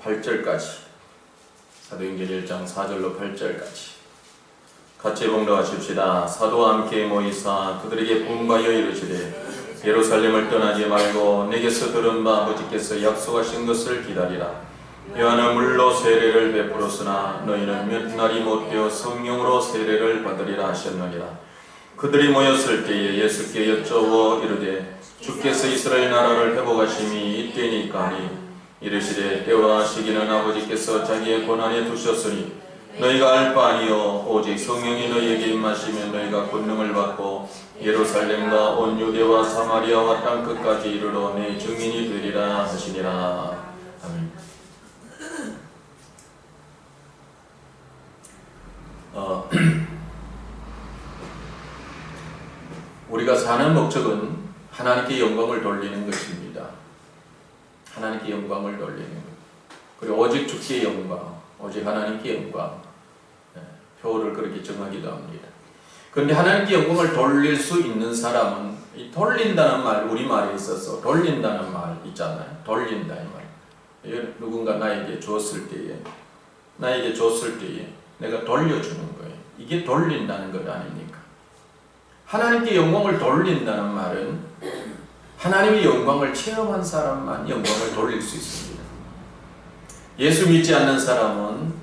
8절까지, 사도행전 1장 4절로 8절까지 같이 봉독하십시다. 사도와 함께 모이사 그들에게 분바여 이르시되 예루살렘을 떠나지 말고 내게서 들은 바 아버지께서 약속하신 것을 기다리라. 요한은 물로 세례를 베풀었으나 너희는 몇 날이 못되어 성령으로 세례를 받으리라 하셨느니라. 그들이 모였을 때에 예수께 여쭤워 이르되 주께서 이스라엘 나라를 회복하심이 이때니까 하니 이르시되 때와 시기는 아버지께서 자기의 권한에 두셨으니 너희가 알 바 아니요 오직 성령이 너희에게 임하시면 너희가 권능을 받고 예루살렘과 온 유대와 사마리아와 땅 끝까지 이르러 내 증인이 되리라 하시니라. 아멘. 우리가 사는 목적은 하나님께 영광을 돌리는 것입니다. 하나님께 영광을 돌리는 것. 그리고 오직 주께 영광, 오직 하나님께 영광. 표를 그렇게 정하기도 합니다. 그런데 하나님께 영광을 돌릴 수 있는 사람은 이 돌린다는 말, 우리말에 있어서 돌린다는 말 있잖아요. 돌린다 이 말. 누군가 나에게 줬을 때에 내가 돌려주는 거예요. 이게 돌린다는 것 아닙니까? 하나님께 영광을 돌린다는 말은 하나님의 영광을 체험한 사람만 영광을 돌릴 수 있습니다. 예수 믿지 않는 사람은,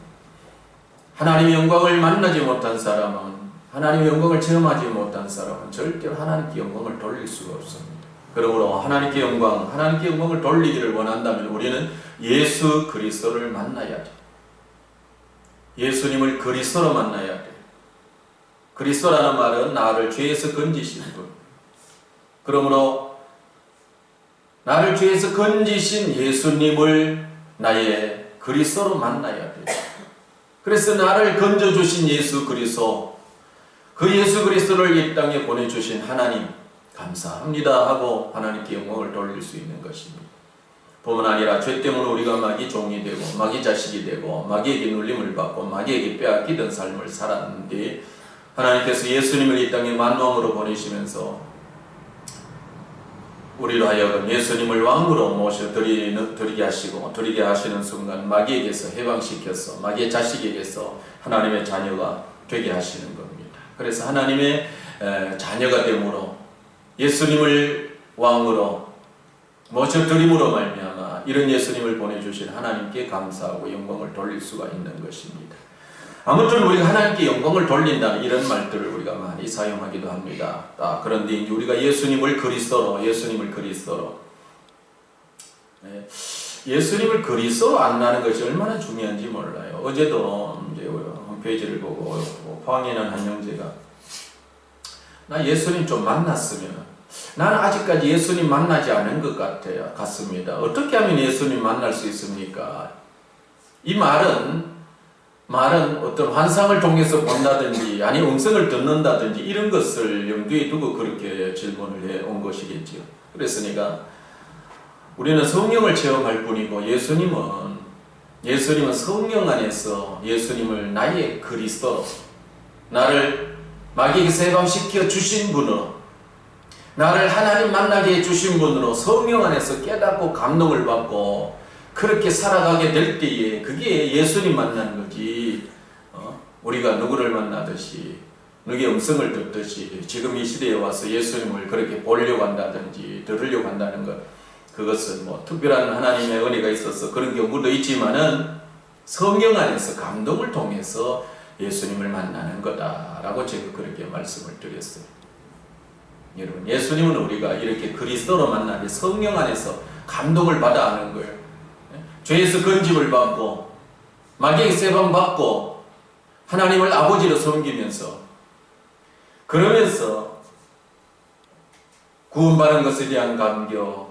하나님의 영광을 만나지 못한 사람은, 하나님의 영광을 체험하지 못한 사람은 절대로 하나님께 영광을 돌릴 수가 없습니다. 그러므로 하나님께 영광을 돌리기를 원한다면 우리는 예수 그리스도를 만나야 돼. 예수님을 그리스도로 만나야 돼. 그리스도라는 말은 나를 죄에서 건지신 분. 그러므로 나를 죄에서 건지신 예수님을 나의 그리스도로 만나야 돼. 그래서 나를 건져주신 예수 그리스도, 그 예수 그리스도를 이 땅에 보내주신 하나님 감사합니다 하고 하나님께 영광을 돌릴 수 있는 것입니다. 뿐만 아니라 죄 때문에 우리가 마귀 종이 되고 마귀 자식이 되고 마귀에게 눌림을 받고 마귀에게 빼앗기던 삶을 살았는데 하나님께서 예수님을 이 땅에 만왕으로 보내시면서 우리로 하여금 예수님을 왕으로 모셔 드리게 하시는 순간 마귀에게서 해방시켜서 마귀의 자식에게서 하나님의 자녀가 되게 하시는 겁니다. 그래서 하나님의 자녀가 됨으로 예수님을 왕으로 모셔 드림으로 말미암아 이런 예수님을 보내주신 하나님께 감사하고 영광을 돌릴 수가 있는 것입니다. 아무튼 우리가 하나님께 영광을 돌린다는 이런 말들을 우리가 많이 사용하기도 합니다. 그런데 이제 우리가 예수님을 그리스도로 안다는 것이 얼마나 중요한지 몰라요. 어제도 이제 홈페이지를 보고 황인한 한 형제가 나 예수님 좀 만났으면, 나는 아직까지 예수님 만나지 않은 것 같습니다. 어떻게 하면 예수님 만날 수 있습니까? 이 말은 어떤 환상을 통해서 본다든지 아니 음성을 듣는다든지 이런 것을 염두에 두고 그렇게 질문을 해온 것이겠죠. 그랬으니까 우리는 성령을 체험할 뿐이고 예수님은 성령 안에서 예수님을 나의 그리스도로, 나를 마귀에게서 해방시켜 주신 분으로, 나를 하나님 만나게 해주신 분으로 성령 안에서 깨닫고 감동을 받고 그렇게 살아가게 될 때에 그게 예수님 만나는 거지. 우리가 누구를 만나듯이 누구의 음성을 듣듯이 지금 이 시대에 와서 예수님을 그렇게 보려고 한다든지 들으려고 한다는 것, 그것은 뭐 특별한 하나님의 은혜가 있어서 그런 경우도 있지만은 성령 안에서 감동을 통해서 예수님을 만나는 거다라고 제가 그렇게 말씀을 드렸어요. 여러분, 예수님은 우리가 이렇게 그리스도로 만나게 성령 안에서 감동을 받아 하는 거예요. 죄에서 건짐을 받고 마귀에게 해방받고 하나님을 아버지로 섬기면서, 그러면서 구원받은 것에 대한 감격,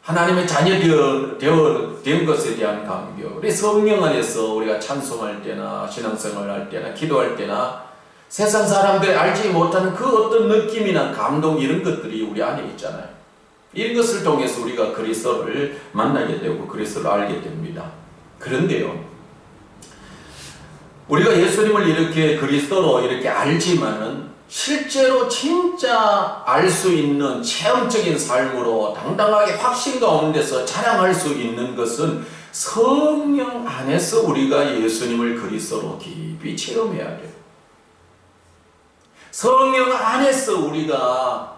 하나님의 자녀 된 것에 대한 감격, 우리 성령 안에서 우리가 찬송할 때나 신앙생활을 할 때나 기도할 때나 세상 사람들이 알지 못하는 그 어떤 느낌이나 감동, 이런 것들이 우리 안에 있잖아요. 이런 것을 통해서 우리가 그리스도를 만나게 되고 그리스도를 알게 됩니다. 그런데요, 우리가 예수님을 이렇게 그리스도로 이렇게 알지만은 실제로 진짜 알 수 있는 체험적인 삶으로 당당하게 확신 가운데서 자랑할 수 있는 것은 성령 안에서 우리가 예수님을 그리스도로 깊이 체험해야 돼요. 성령 안에서 우리가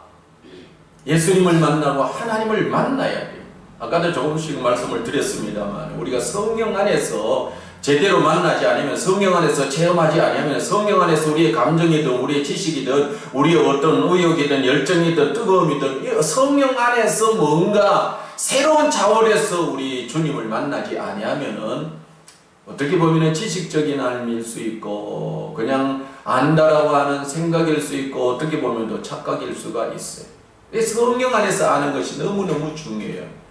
예수님을 만나고 하나님을 만나야 돼요. 아까도 조금씩 말씀을 드렸습니다만 우리가 성령 안에서 제대로 만나지 않으면, 성령 안에서 체험하지 않으면, 성령 안에서 우리의 감정이든 우리의 지식이든 우리의 어떤 의욕이든 열정이든 뜨거움이든 성령 안에서 뭔가 새로운 차원에서 우리 주님을 만나지 아니하면은 어떻게 보면 지식적인 삶일 수 있고 그냥 안다라고 하는 생각일 수 있고 어떻게 보면 또 착각일 수가 있어요. 성령 안에서 아는 것이 너무너무 중요해요.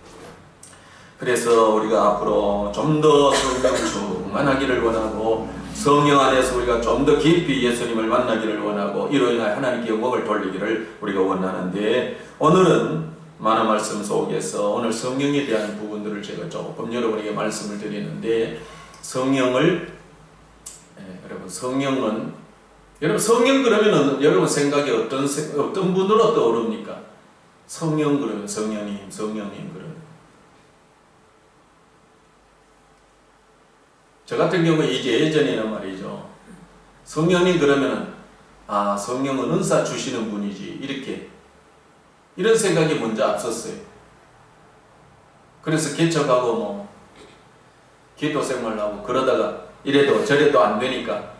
그래서 우리가 앞으로 좀 더 성령 충만하기를 원하고 성령 안에서 우리가 좀 더 깊이 예수님을 만나기를 원하고 이로 인하여 하나님께 영광을 돌리기를 우리가 원하는데, 오늘은 많은 말씀 속에서 오늘 성령에 대한 부분들을 제가 조금 여러분에게 말씀을 드리는데, 여러분 성령은 성령 그러면 여러분 생각에 어떤 분으로 떠오릅니까? 성령 그러면 성령님 그러면 저 같은 경우에 이제 예전에는 말이죠. 성령님 그러면은 성령은 은사 주시는 분이지 이런 생각이 먼저 앞섰어요. 그래서 개척하고 기도 생활하고 그러다가 이래도 저래도 안 되니까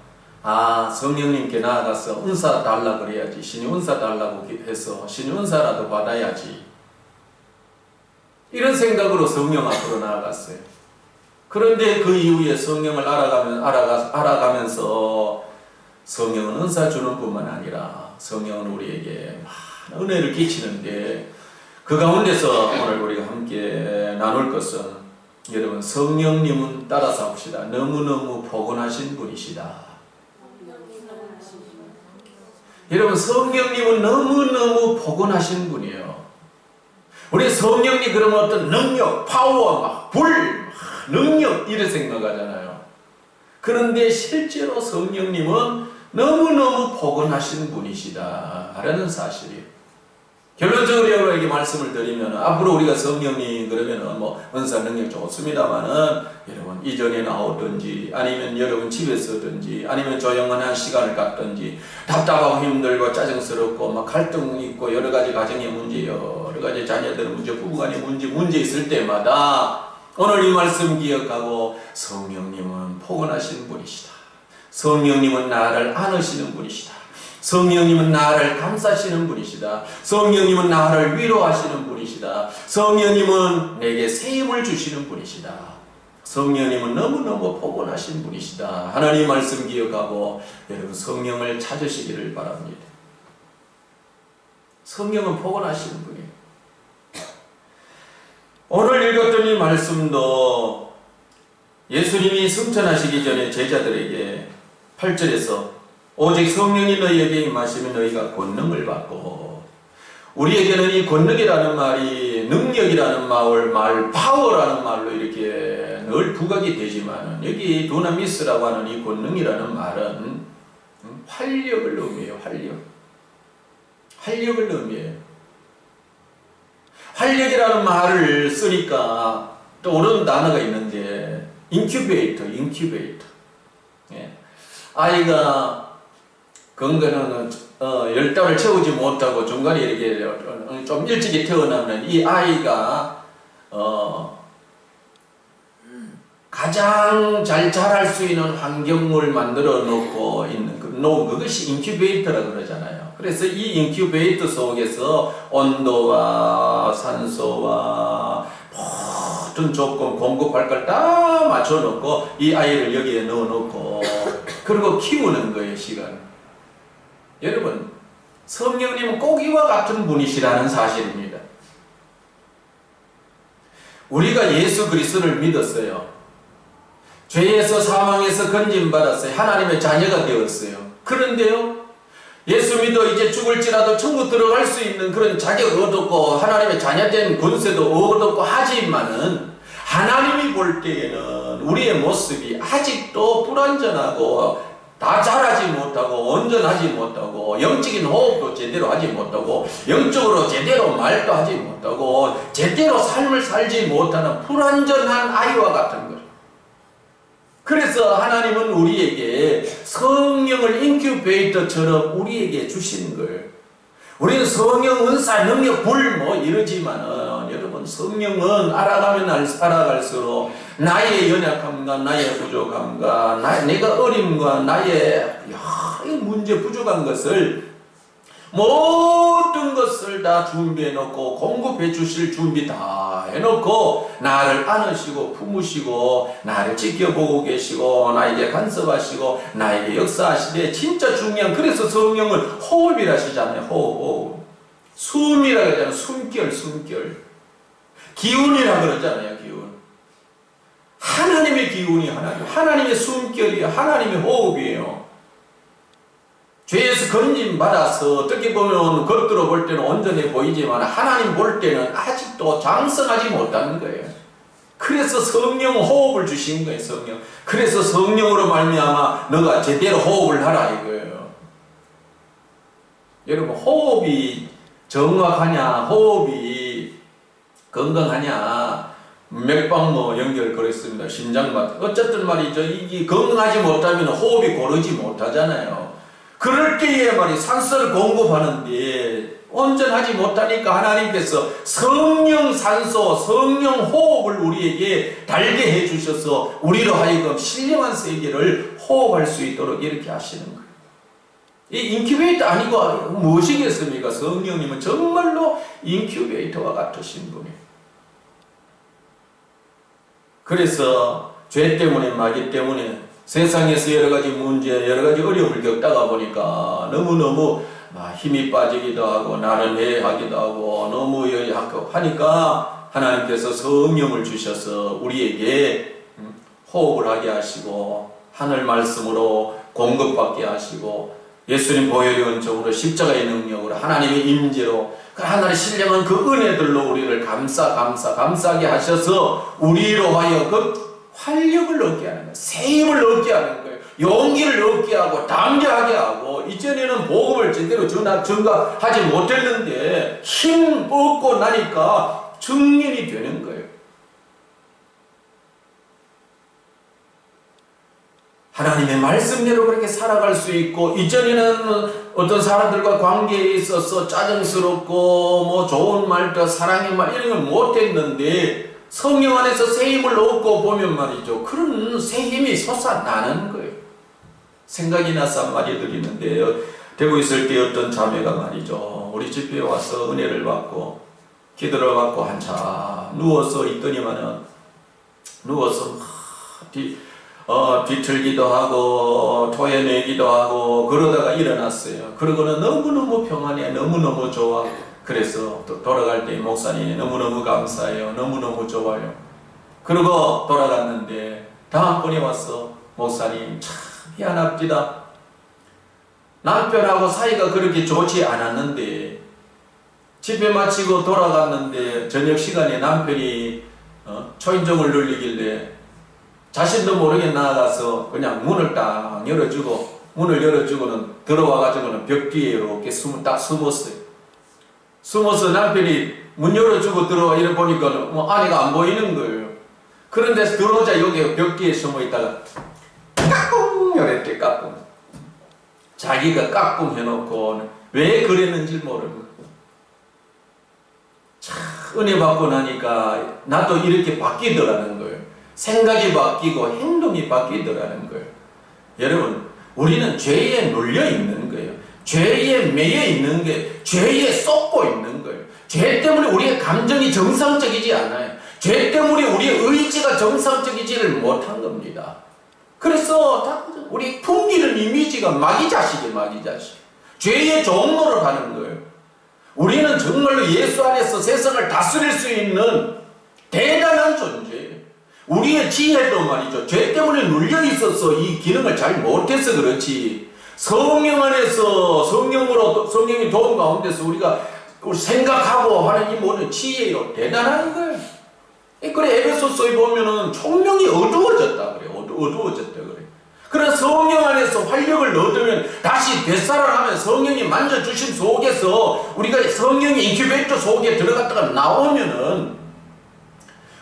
성령님께 나아가서 은사 달라 그래야지, 신이 은사 달라고 해서 신이 은사라도 받아야지, 이런 생각으로 성령 앞으로 나아갔어요. 그런데 그 이후에 성령을 알아가면서 성령은 은사 주는 뿐만 아니라 성령은 우리에게 많은 은혜를 끼치는데, 그 가운데서 오늘 우리가 함께 나눌 것은, 여러분 성령님은 따라서 합시다. 너무너무 포근하신 분이시다. 여러분 성령님은 너무너무 포근하신 분이에요. 우리 성령님 그러면 어떤 능력, 파워, 불, 능력 이런 생각하잖아요. 그런데 실제로 성령님은 너무너무 포근하신 분이시다 라는 사실이에요. 결론적으로 여러분에게 말씀을 드리면, 앞으로 우리가 성령님 그러면은 은사 능력 좋습니다만은, 여러분 이전에 나오든지 아니면 여러분 집에서든지 아니면 조용한 시간을 갖든지 답답하고 힘들고 짜증스럽고 갈등 있고 여러가지 가정의 문제, 여러가지 자녀들의 문제, 부부간의 문제 있을 때마다 오늘 이 말씀 기억하고, 성령님은 포근하신 분이시다. 성령님은 나를 안으시는 분이시다. 성령님은 나를 감싸시는 분이시다. 성령님은 나를 위로하시는 분이시다. 성령님은 내게 새 힘을 주시는 분이시다. 성령님은 너무너무 포근하신 분이시다. 하나님 말씀 기억하고 여러분 성령을 찾으시기를 바랍니다. 성령은 포근하신 분이에요. 오늘 읽었던 이 말씀도 예수님이 승천하시기 전에 제자들에게 8절에서 오직 성령이 너희에게 임하시면 너희가 권능을 받고, 우리에게는 이 권능이라는 말이 능력이라는 말, 파워라는 말로 이렇게 늘 부각이 되지만, 여기 두나미스라고 하는 이 권능이라는 말은 활력을 의미해요. 활력을 의미해요. 활력이라는 말을 쓰니까 떠오르는 단어가 있는데, 인큐베이터. 예. 아이가 건강한 10달을 채우지 못하고 중간에 이렇게 좀 일찍이 태어나면 이 아이가 가장 잘 자랄 수 있는 환경을 만들어 놓고 있는 그것이 인큐베이터라고 그러잖아요. 그래서 이 인큐베이터 속에서 온도와 산소와 모든 조건 공급할 걸 다 맞춰놓고 이 아이를 여기에 넣어놓고 그리고 키우는 거예요, 시간. 여러분, 성령님은 꼭 이와 같은 분이시라는 사실입니다. 우리가 예수 그리스도를 믿었어요. 죄에서 사망에서 건짐받았어요. 하나님의 자녀가 되었어요. 그런데요, 예수 믿어 이제 죽을지라도 천국 들어갈 수 있는 그런 자격을 얻었고 하나님의 자녀된 권세도 얻었고 하지만은, 하나님이 볼 때에는 우리의 모습이 아직도 불완전하고 다 잘하지 못하고 온전하지 못하고 영적인 호흡도 제대로 하지 못하고 영적으로 제대로 말도 하지 못하고 제대로 삶을 살지 못하는 불완전한 아이와 같은 거예요. 그래서 하나님은 우리에게 성령을 인큐베이터처럼 우리에게 주시는 거예요. 우리는 성령 은사 능력 불 이러지만은 여러분 성령은 알아가면 알아갈수록 나의 연약함과 나의 부족함과 내가 어림과 나의 문제 부족한 것을 모든 것을 다 준비해 놓고 공급해 주실 준비 다 해놓고 나를 안으시고 품으시고 나를 지켜보고 계시고 나에게 간섭하시고 나에게 역사하시되 진짜 중요한 그래서 성령을 호흡이라 하시잖아요. 호흡. 숨이라 그러잖아요. 숨결. 기운이라 그러잖아요. 기운. 하나님의 기운이 하나님의 숨결이에요. 하나님의 호흡이에요. 죄에서 건짐받아서 어떻게 보면 겉으로 볼 때는 온전해 보이지만 하나님 볼 때는 아직도 장성하지 못하는 거예요. 그래서 성령 호흡을 주신 거예요. 성령. 그래서 성령으로 말미암아 너가 제대로 호흡을 하라 이거예요. 여러분 호흡이 정확하냐 호흡이 건강하냐 맥박 연결 그랬습니다. 심장마비 어쨌든 말이죠. 이게 건강하지 못하면 호흡이 고르지 못하잖아요. 그럴 때에 말이 산소를 공급하는데 온전하지 못하니까 하나님께서 성령 산소, 성령 호흡을 우리에게 달게 해주셔서 우리로 하여금 신령한 세계를 호흡할 수 있도록 이렇게 하시는 거예요. 이 인큐베이터 아니고 무엇이겠습니까? 성령님은 정말로 인큐베이터와 같으신 분이에요. 그래서 죄 때문에 마귀 때문에 세상에서 여러가지 문제, 여러가지 어려움을 겪다가 보니까 너무너무 힘이 빠지기도 하고 나를 해하기도 하고 너무 하니까 하나님께서 성령을 주셔서 우리에게 호흡을 하게 하시고 하늘 말씀으로 공급받게 하시고 예수님 보혈의 은총으로 십자가의 능력으로 하나님의 임재로 그 하나님의 신령한 그 은혜들로 우리를 감싸게 하셔서 우리로 하여금 활력을 얻게 하는 거예요. 새 힘을 얻게 하는 거예요. 용기를 얻게 하고 담대하게 하고 이전에는 복음을 제대로 전가하지 못했는데 힘 얻고 나니까 증인이 되는 거예요. 하나님의 말씀대로 그렇게 살아갈 수 있고 이전에는 어떤 사람들과 관계에 있어서 짜증스럽고 좋은 말도 사랑의 말 이런 걸 못했는데 성령 안에서 새 힘을 얻고 보면 말이죠. 그런 새 힘이 솟아나는 거예요. 생각이 나서 한마디 드리는데요. 되고 있을 때 어떤 자매가 말이죠. 우리 집에 와서 은혜를 받고 기도를 받고 한참 누워서 있더니만은 누워서 뒤틀기도 하고 토해내기도 하고 그러다가 일어났어요. 그러고는 너무너무 평안해. 너무너무 좋아. 그래서 또 돌아갈 때 목사님 너무너무 감사해요. 너무너무 좋아요. 그러고 돌아갔는데 다음번에 와서 목사님 참 미안합니다. 남편하고 사이가 그렇게 좋지 않았는데 집에 마치고 돌아갔는데 저녁 시간에 남편이 초인종을 눌리길래 자신도 모르게 나가서 그냥 문을 딱 열어주고는 들어와가지고는 벽 뒤에 이렇게 딱 숨었어요. 숨어서 남편이 문 열어주고 들어와 이래 보니까 아내가 안 보이는 거예요. 그런데 들어오자 여기 벽 뒤에 숨어 있다가 까꿍 이랬대. 까꿍. 자기가 까꿍 해놓고 왜 그랬는지 모르고 참 은혜 받고 나니까 나도 이렇게 바뀌더라는 거예요. 생각이 바뀌고 행동이 바뀌더라는 거예요. 여러분 우리는 죄에 눌려 있는 거예요. 죄에 매여 있는 게 죄에 쏟고 있는 거예요. 죄 때문에 우리의 감정이 정상적이지 않아요. 죄 때문에 우리의 의지가 정상적이지를 못한 겁니다. 그래서 우리 풍기는 이미지가 마귀 자식이에요. 죄의 종로로 가는 거예요. 우리는 정말로 예수 안에서 세상을 다스릴 수 있는 대단한 존재예요. 우리의 지혜도 말이죠. 죄 때문에 눌려 있어서 이 기능을 잘 못해서 그렇지. 성령 안에서 성령의 도움 가운데서 우리가 생각하고 하는 이 모든 지혜요. 대단한 거예요. 그래 에베소서에 보면은 총명이 어두워졌다 그래요. 어두워졌다 그래요. 그래서 성령 안에서 활력을 얻으면 다시 되살아나면 성령이 만져주신 속에서 우리가 성령의 인큐베이터 속에 들어갔다가 나오면은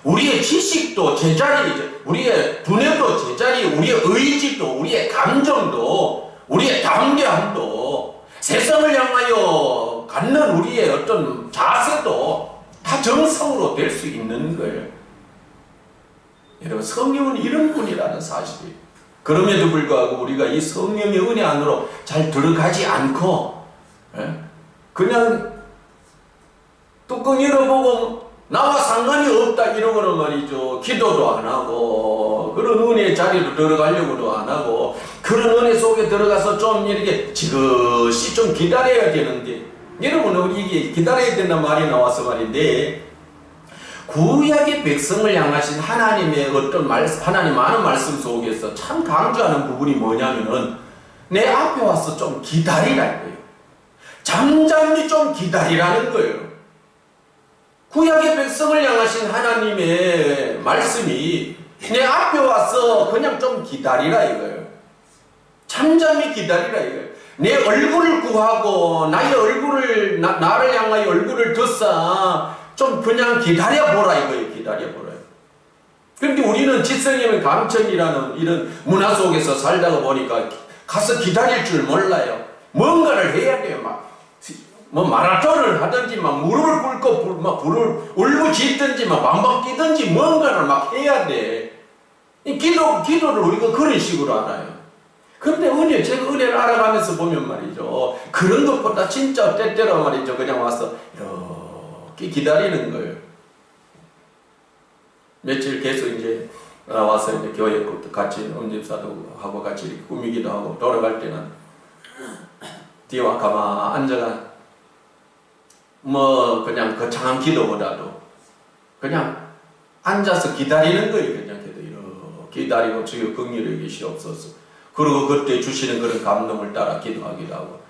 우리의 지식도 제자리, 우리의 두뇌도 제자리, 우리의 의지도, 우리의 감정도, 우리의 담대함도, 세상을 향하여 갖는 우리의 어떤 자세도 다 정성으로 될 수 있는 거예요. 여러분, 성령은 이런 분이라는 사실이에요. 그럼에도 불구하고 우리가 이 성령의 은혜 안으로 잘 들어가지 않고 그냥 뚜껑 열어보고 나와 상관이 없다 이러고는 말이죠. 기도도 안 하고 그런 은혜의 자리로 들어가려고도 안 하고 그런 은혜 속에 들어가서 좀 이렇게 지그시 좀 기다려야 되는데, 여러분 이게 기다려야 된다는 말이 나와서 말인데, 구약의 백성을 향하신 하나님의 어떤 하나님 많은 말씀 속에서 참 강조하는 부분이 뭐냐면은 내 앞에 와서 좀 기다리라는 거예요. 잠잠히 좀 기다리라는 거예요. 구약의 백성을 향하신 하나님의 말씀이 내 앞에 와서 그냥 좀 기다리라 이거예요. 잠잠히 기다리라 이거예요. 내 얼굴을 구하고 나의 얼굴을 나를 향하여 얼굴을 뒀사 좀 그냥 기다려보라 이거예요. 기다려보라. 그런데 우리는 지성이면 감천이라는 이런 문화 속에서 살다가 보니까 가서 기다릴 줄 몰라요. 뭔가를 해야 돼요. 뭐 마라톤을 하든지 막 무릎을 꿇고 막 불을 울부짖든지 막 방방 뛰든지 뭔가를 막 해야 돼. 기도를 우리가 그런 식으로 알아요. 근데 제가 은혜를 알아가면서 보면 말이죠. 그런 것보다 진짜 때때로 말이죠. 그냥 와서 이렇게 기다리는 거예요. 며칠 계속 이제 와서 이제 교회 같이 엄집사도 하고 같이 이렇게 꾸미기도 하고 돌아갈 때는 뒤와 가만 앉아가 뭐 그냥 거창한 기도보다도 그냥 앉아서 기다리는 거예요. 그냥 이렇게 기다리고 주여 긍휼히 계시옵소서. 그리고 그때 주시는 그런 감동을 따라 기도하기도 하고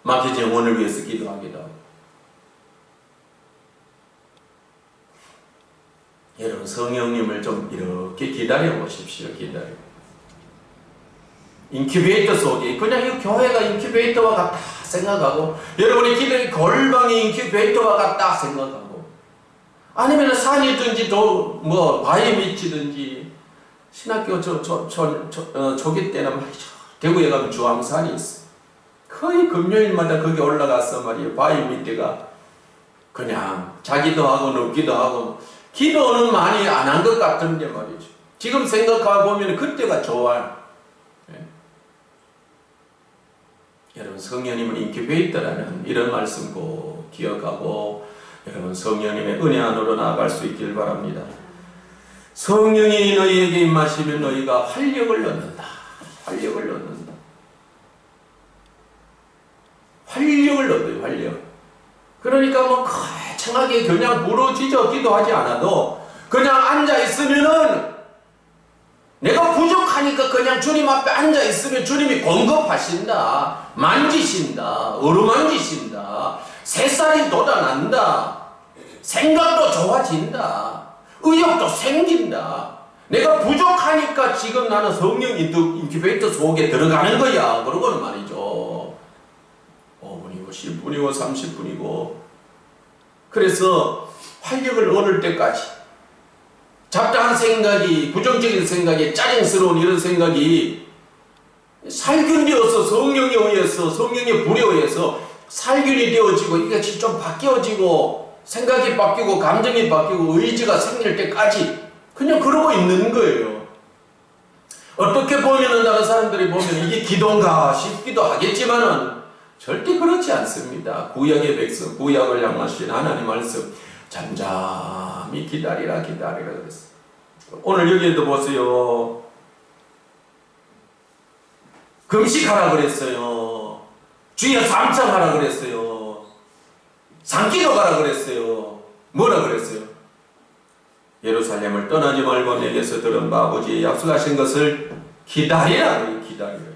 막혀진 영혼을 위해서 기도하기도 하고. 여러분, 성령님을 좀 이렇게 기다려 보십시오. 기다려. 인큐베이터 속에 그냥 이 교회가 인큐베이터와 같다 생각하고, 여러분의 기도의 골방이 인큐베이터와 같다 생각하고, 아니면 산이든지 뭐 바위 밑이든지, 신학교 초기 때는 말이죠. 대구에 가면 주황산이 있어. 거의 금요일마다 거기 올라가서 말이에요. 바위 밑에가 그냥 자기도 하고 눕기도 하고, 기도는 많이 안 한 것 같은데 말이죠. 지금 생각해보면 그때가 좋아요. 네. 여러분, 성령님은 인큐베이터라는 이런 말씀 꼭 기억하고 여러분 성령님의 은혜 안으로 나아갈 수 있길 바랍니다. 성령이 너희에게 임하시면 너희가 활력을 얻는다. 활력을 얻는다. 활력을 얻어요. 활력. 그러니까 뭐 거창하게 그냥 부르짖어 기도하지 않아도 그냥 앉아있으면은 내가 부족하니까 그냥 주님 앞에 앉아있으면 주님이 공급하신다. 만지신다. 어루만지신다. 새살이 돋아난다. 생각도 좋아진다. 의욕도 생긴다. 내가 부족하니까 지금 나는 성령 인큐베이터 속에 들어가는 거야. 그러고는 말이죠. 5분이고 10분이고 30분이고 그래서 활력을 얻을 때까지 잡다한 생각이, 부정적인 생각이, 짜증스러운 이런 생각이 살균 되어서 성령에 의해서, 성령의 불에 의해서 살균이 되어지고 이것이 좀 바뀌어지고 생각이 바뀌고 감정이 바뀌고 의지가 생길 때까지 그냥 그러고 있는 거예요. 어떻게 보면은 다른 사람들이 보면 이게 기도인가 싶기도 하겠지만은 절대 그렇지 않습니다. 구약의 백성, 구약을 향하신 하나님 말씀 잠잠히 기다리라 기다리라 그랬어요. 오늘 여기에도 보세요. 금식하라 그랬어요. 주여 삼창하라 그랬어요. 산기도 가라 그랬어요. 뭐라 그랬어요? 예루살렘을 떠나지 말고 내게서 들은 아버지의 약속하신 것을 기다리라. 기다리라.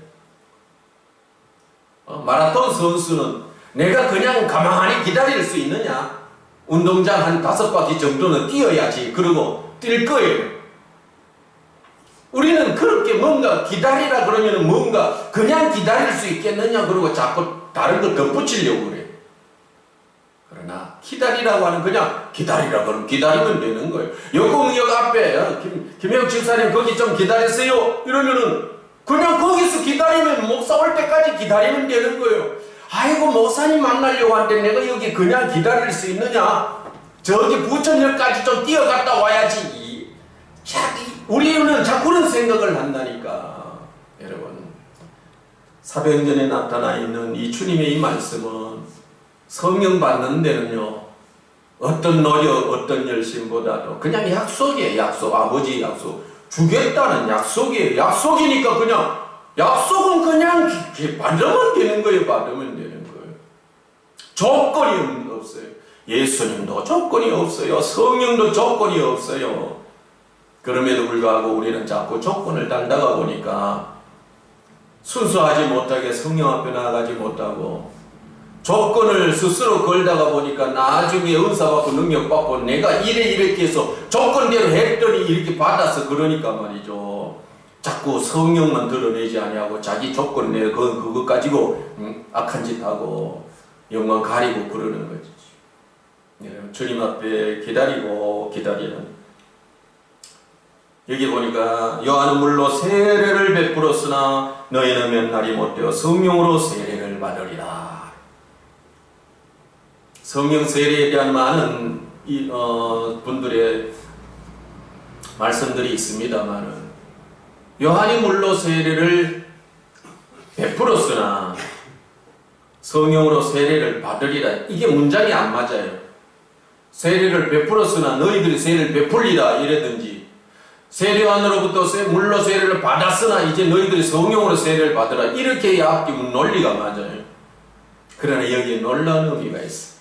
마라톤 선수는 내가 그냥 가만히 기다릴 수 있느냐? 운동장 한 5바퀴 정도는 뛰어야지. 그러고 뛸 거예요. 우리는 그렇게 뭔가 기다리라 그러면 뭔가 그냥 기다릴 수 있겠느냐 그러고 자꾸 다른 거 덧붙이려고 그래. 그러나 기다리라고 하는 그냥 기다리라 그러면 기다리면 되는 거예요. 여공역 앞에 김혜욱 집사님 거기 좀 기다리세요 이러면은 그냥 거기서 기다리면 목사 올 때까지 기다리면 되는 거예요. 아이고 목사님 만나려고 하는데 내가 여기 그냥 기다릴 수 있느냐? 저기 부천역까지 좀 뛰어갔다 와야지. 우리는 자꾸 그런 생각을 한다니까. 여러분, 사도행전에 나타나 있는 이 주님의 이 말씀은 성령 받는 데는요 어떤 노력 어떤 열심보다도 그냥 약속이에요. 약속. 아버지 약속 주겠다는 약속이에요. 약속이니까 그냥 약속은 그냥 받으면 되는 거예요. 받으면 되는 거예요. 조건이 없어요. 예수님도 조건이 없어요. 성령도 조건이 없어요. 그럼에도 불구하고 우리는 자꾸 조건을 달다가 보니까 순수하지 못하게 성령 앞에 나아가지 못하고 조건을 스스로 걸다가 보니까 나중에 은사받고 능력받고 내가 이렇게 해서 조건대로 했더니 이렇게 받아서 그러니까 말이죠. 자꾸 성령만 드러내지 아니하고 자기 조건 내 그거 가지고 악한 짓 하고 영광 가리고 그러는 거지. 주님 앞에 기다리고 기다리는. 여기 보니까 요한은 물로 세례를 베풀었으나 너희는 몇 날이 못되어 성령으로 세례를 받으리라. 성령 세례에 대한 많은 분들의 말씀들이 있습니다만은 요한이 물로 세례를 베풀었으나 성령으로 세례를 받으리라. 이게 문장이 안 맞아요. 세례를 베풀었으나 너희들이 세례를 베풀리라 이랬든지 세례요한으로부터 물로 세례를 받았으나 이제 너희들이 성령으로 세례를 받으라 이렇게 앞뒤면 논리가 맞아요. 그러나 여기에 놀라운 의미가 있어.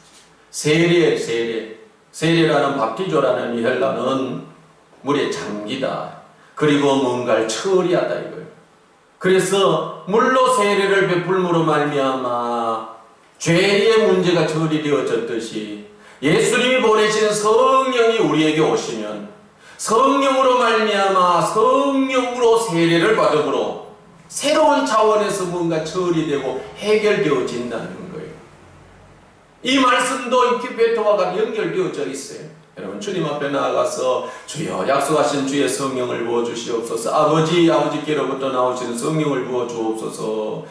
세례라는 밥티조라는 이 헬라는 물에 잠기다. 그리고 뭔가를 처리하다 이거예요. 그래서 물로 세례를 베풀므로 말미암아 죄의 문제가 처리되어졌듯이 예수님이 보내신 성령이 우리에게 오시면 성령으로 말미암아 성령으로 세례를 받음으로 새로운 차원에서 뭔가 처리되고 해결되어진다는 거예요. 이 말씀도 이렇게 베토와 연결되어져 있어요. 여러분 주님 앞에 나아가서 주여 약속하신 주의 성령을 부어주시옵소서. 아버지께로부터 나오시는 성령을 부어주옵소서.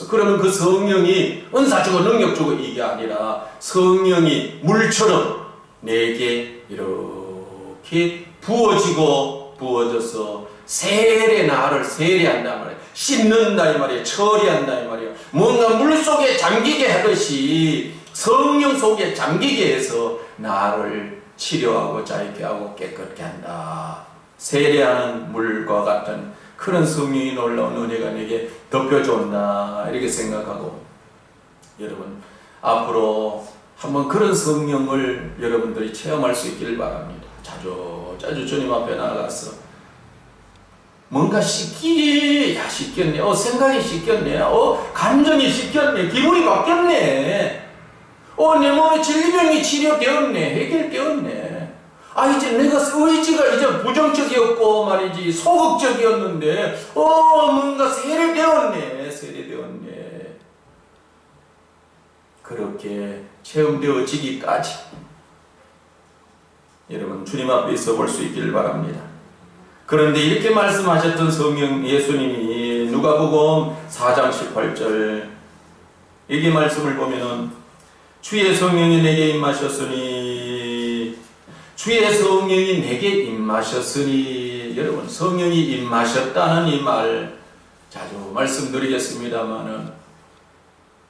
그러면 그 성령이 은사 주고 능력 주고 이게 아니라 성령이 물처럼 내게 이렇게 부어져서 나를 세례한단 말이에요. 씻는다 이 말이에요. 처리한다 이 말이에요. 뭔가 물속에 잠기게 하듯이 성령 속에 잠기게 해서 나를 치료하고 자유케 하고 깨끗게 한다. 세례하는 물과 같은 그런 성령이 놀라운 은혜가 내게 덮여준다 이렇게 생각하고 여러분 앞으로 한번 그런 성령을 여러분들이 체험할 수 있기를 바랍니다. 자주 주님 앞에 나아가서 뭔가 씻기네. 생각이 씻겼네. 감정이 씻겼네. 기분이 바뀌었네. 내 몸에 질병이 치료되었네. 해결되었네. 이제 내가 의지가 이제 부정적이었고 말이지 소극적이었는데 뭔가 세례되었네. 그렇게 체험되어지기까지 여러분 주님 앞에 있어 볼 수 있기를 바랍니다. 그런데 이렇게 말씀하셨던 성령 예수님이 누가복음 4장 18절 여기 말씀을 보면은 주의 성령이 내게 임하셨으니 여러분 성령이 임하셨다는 이 말 자주 말씀드리겠습니다마는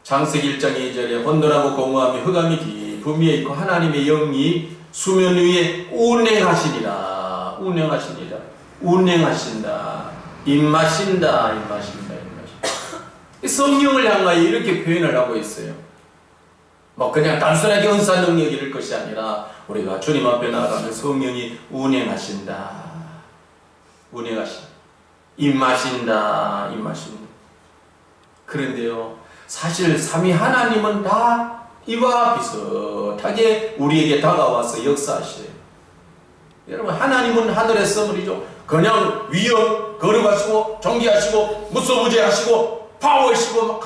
창세기 1장 2절에 혼돈하고 공허함이 흑암이 깊음 위에 있고 하나님의 영이 수면 위에 운행하신다. 임마신다. 성령을 향하여 이렇게 표현을 하고 있어요. 그냥 단순하게 은사 능력이 이럴 것이 아니라 우리가 주님 앞에 나아가면 성령이 운행하신다. 임마신다. 그런데요, 사실 삼위 하나님은 다 이와 비슷하게 우리에게 다가와서 역사하셔요. 여러분, 하나님은 하늘에서 말이죠, 그냥 위엄 거룩하시고 존귀하시고 무소부재하시고 파워하시고 막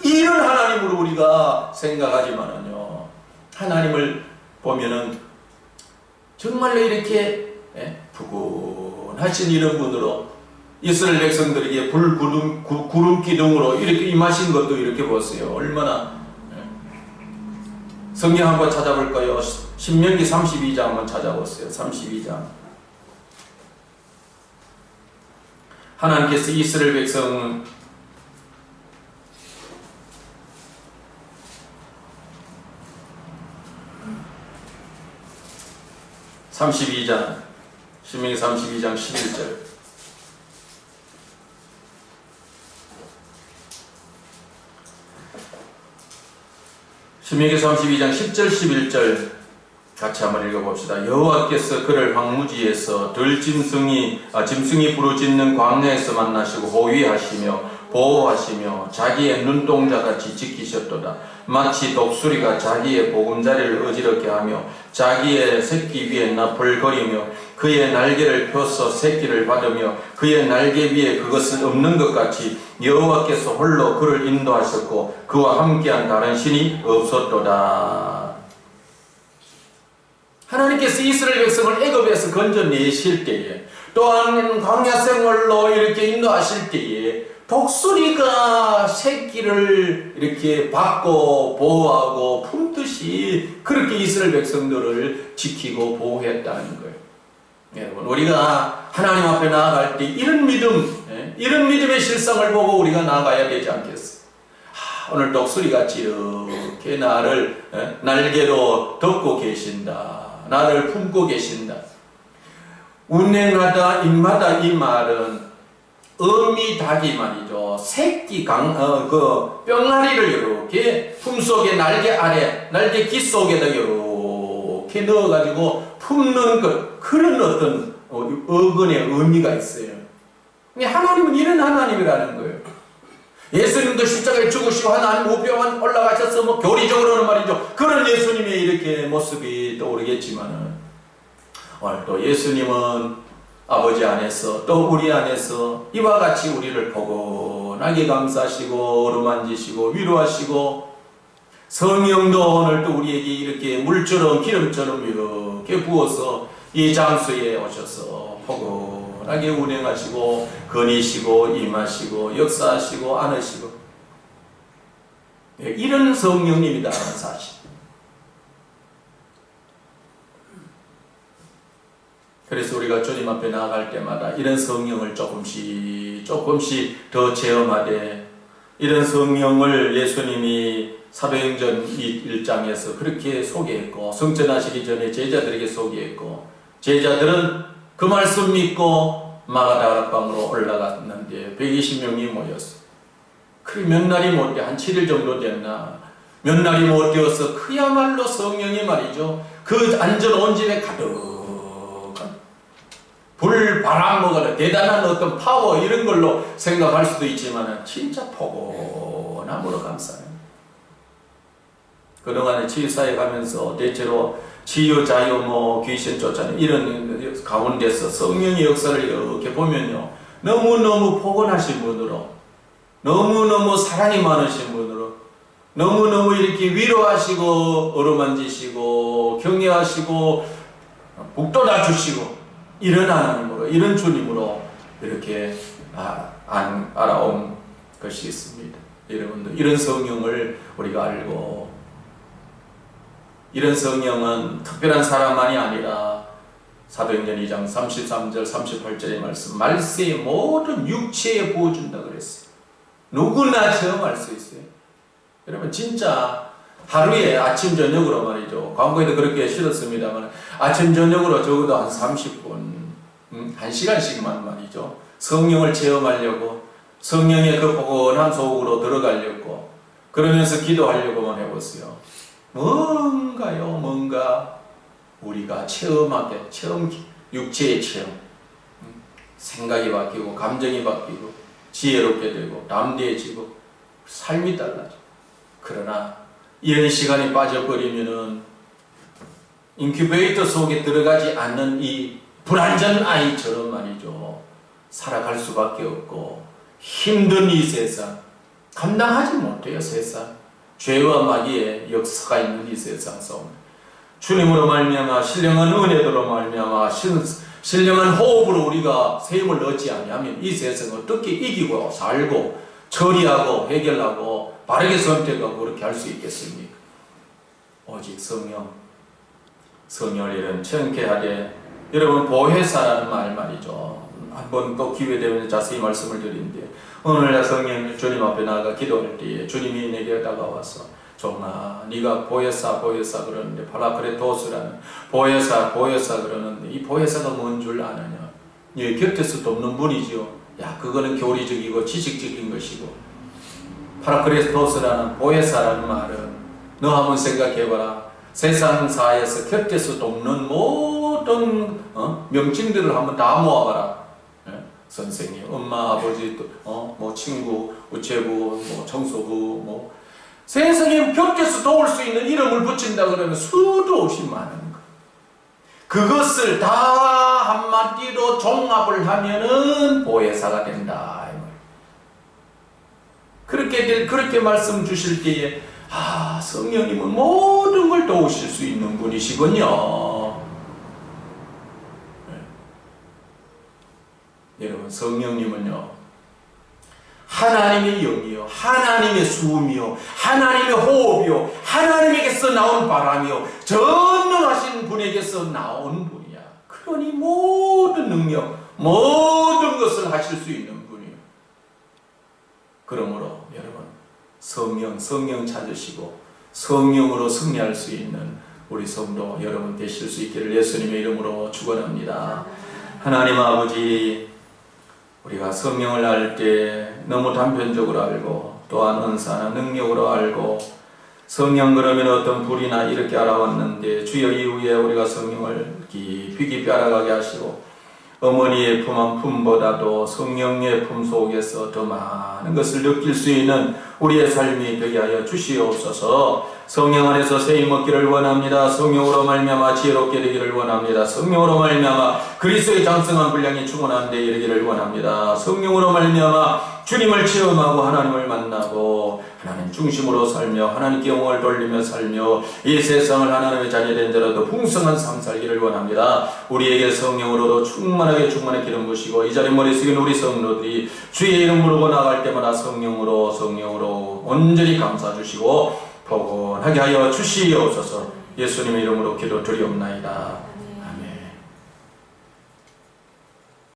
이런 하나님으로 우리가 생각하지만은요, 하나님을 보면은 정말로 이렇게 푸근하신 이런 분으로 이스라엘 백성들에게 구름 기둥으로 이렇게 임하신 것도 이렇게 보세요. 얼마나. 성경 한번 찾아볼까요? 신명기 32장 한번 찾아보세요. 32장. 하나님께서 이스라엘 백성 32장, 신명기 32장 11절. 신명기 32장 10절 11절 같이 한번 읽어봅시다. 여호와께서 그를 황무지에서 짐승이 부르짖는 광야에서 만나시고 호위하시며 보호하시며 자기의 눈동자같이 지키셨도다. 마치 독수리가 자기의 보금자리를 어지럽게 하며 자기의 새끼 위에 나풀거리며 그의 날개를 펴서 새끼를 받으며 그의 날개 위에 그것은 없는 것 같이 여호와께서 홀로 그를 인도하셨고 그와 함께한 다른 신이 없었도다. 하나님께서 이스라엘 백성을 애굽에서 건져내실 때에, 또한 광야 생활로 이렇게 인도하실 때에 독수리가 새끼를 이렇게 받고 보호하고 품듯이 그렇게 이스라엘 백성들을 지키고 보호했다는 거예요. 여러분, 우리가 하나님 앞에 나아갈 때 이런 믿음, 이런 믿음의 실상을 보고 우리가 나아가야 되지 않겠어요? 오늘 독수리같이 이렇게 나를 날개로 덮고 계신다. 나를 품고 계신다. 운행하다 입마다 이 말은 어미닭이 말이죠. 새끼 뿅아리를 이렇게 품속에 날개 아래, 날개 깃 속에다 이렇게 넣어가지고 품는 것, 그런 어떤 어근의 의미가 있어요. 근데 하나님은 이런 하나님이라는 거예요. 예수님도 십자가에 죽으시고 하나님 우편만 올라가셔서 뭐 교리적으로는 말이죠, 그런 예수님의 이렇게 모습이 떠오르겠지만은, 오늘 또 예수님은 아버지 안에서 또 우리 안에서 이와 같이 우리를 포근하게 감싸시고 어루만지시고 위로하시고, 성령도 오늘 또 우리에게 이렇게 물처럼 기름처럼 이렇게 부어서 이 장소에 오셔서 포근하게 운행하시고 거니시고 임하시고 역사하시고 안으시고, 이런 성령님이다라는 사실. 그래서 우리가 주님 앞에 나아갈 때마다 이런 성령을 조금씩 더 체험하되, 이런 성령을 예수님이 사도행전 1장에서 그렇게 소개했고, 성전하시기 전에 제자들에게 소개했고, 제자들은 그 말씀 믿고 마가다락방으로 올라갔는데 120명이 모였어요. 그래 몇 날이 못 돼, 한 7일 정도 됐나, 몇 날이 못 되어서 그야말로 성령이 말이죠, 그 안전 온 집에 가득한 불, 바람, 뭐가 대단한 어떤 파워 이런 걸로 생각할 수도 있지만 진짜 포근함으로 감싸요. 그동안에 치유사에 가면서 대체로 치유, 자유, 귀신 쫓아내는 이런 가운데서 성령의 역사를 이렇게 보면요, 너무너무 포근하신 분으로, 너무너무 사랑이 많으신 분으로, 너무너무 이렇게 위로하시고 어루만지시고 격려하시고 북돋아 주시고, 이런 하나님으로, 이런 주님으로 이렇게 알아온 것이 있습니다. 여러분들, 이런 성령을 우리가 알고, 이런 성령은 특별한 사람만이 아니라 사도행전 2장 33절 38절의 말씀, 말세의 모든 육체에 부어준다 그랬어요. 누구나 체험할 수 있어요. 여러분, 진짜 하루에 아침 저녁으로 말이죠, 광고에도 그렇게 실었습니다만 아침 저녁으로 적어도 한 30분 1시간씩만 말이죠, 성령을 체험하려고, 성령의 그 포근한 속으로 들어가려고, 그러면서 기도하려고만 해보세요. 뭔가 우리가 체험하게, 육체의 체험, 생각이 바뀌고 감정이 바뀌고 지혜롭게 되고 담대해지고 삶이 달라져. 그러나 이런 시간이 빠져버리면은 인큐베이터 속에 들어가지 않는 이 불완전 아이처럼 말이죠. 살아갈 수밖에 없고 힘든 이 세상 감당하지 못해요. 세상 죄와 마귀의 역사가 있는 이 세상 싸움. 주님으로 말미암아 신령한 은혜로 말미암아 신령한 호흡으로 우리가 세임을 얻지 아니하면 이 세상을 어떻게 이기고 살고 처리하고 해결하고 바르게 선택하고 그렇게 할 수 있겠습니까? 오직 성령을 이런 청케 하되 여러분 보혜사라는 말이죠. 한번 또 기회 되면 자세히 말씀을 드리는데 오늘날 성령 주님 앞에 나가 기도할 때에 주님이 내게 다가와서 종아 네가 보혜사 그러는데 파라크레토스라는 보혜사 그러는데 이 보혜사가 뭔 줄 아느냐? 네 곁에서도 없는 분이죠. 야 그거는 교리적이고 지식적인 것이고 파라크레토스라는 보혜사라는 말은 너 한번 생각해봐라. 세상사에서 곁에서도 없는 모든 명칭들을 한번 다 모아봐라. 선생님, 엄마, 아버지, 뭐 친구, 우체부, 뭐 청소부, 세상에 곁에서 도울 수 있는 이름을 붙인다 그러면 수도 없이 많은 거. 그것을 다 한마디로 종합을 하면은 보혜사가 된다. 그렇게 말씀 주실 때에 성령님은 모든 걸 도우실 수 있는 분이시군요. 여러분 성령님은요 하나님의 영이요 하나님의 수음이요 하나님의 호흡이요 하나님에게서 나온 바람이요 전능하신 분에게서 나온 분이야. 그러니 모든 능력 모든 것을 하실 수 있는 분이요. 그러므로 여러분 성령 찾으시고 성령으로 승리할 수 있는 우리 성도 여러분 되실 수 있기를 예수님의 이름으로 축원합니다. 하나님 아버지 우리가 성령을 알 때 너무 단편적으로 알고 또한 은사나 능력으로 알고 성령 그러면 어떤 불이나 이렇게 알아왔는데 주여 이후에 우리가 성령을 깊이 알아가게 하시고 어머니의 품 한 품보다도 성령의 품 속에서 더 많은 것을 느낄 수 있는 우리의 삶이 되게 하여 주시옵소서. 성령 안에서 세임 얻기를 원합니다. 성령으로 말미암아 지혜롭게 되기를 원합니다. 성령으로 말미암아 그리스도의 장성한 분량이 충만한 데 이르기를 원합니다. 성령으로 말미암아 주님을 체험하고 하나님을 만나고 하나님 중심으로 살며 하나님께 영광을 돌리며 살며 이 세상을 하나님의 자녀된 자로도 풍성한 삶 살기를 원합니다. 우리에게 성령으로도 충만하게 기름 부으시고 이 자리 머리 숙인 우리 성도들이 주의 이름 부르고 나갈 때마다 성령으로 온전히 감싸 주시고 포근하게 하여 주시옵소서. 예수님의 이름으로 기도 드리옵나이다.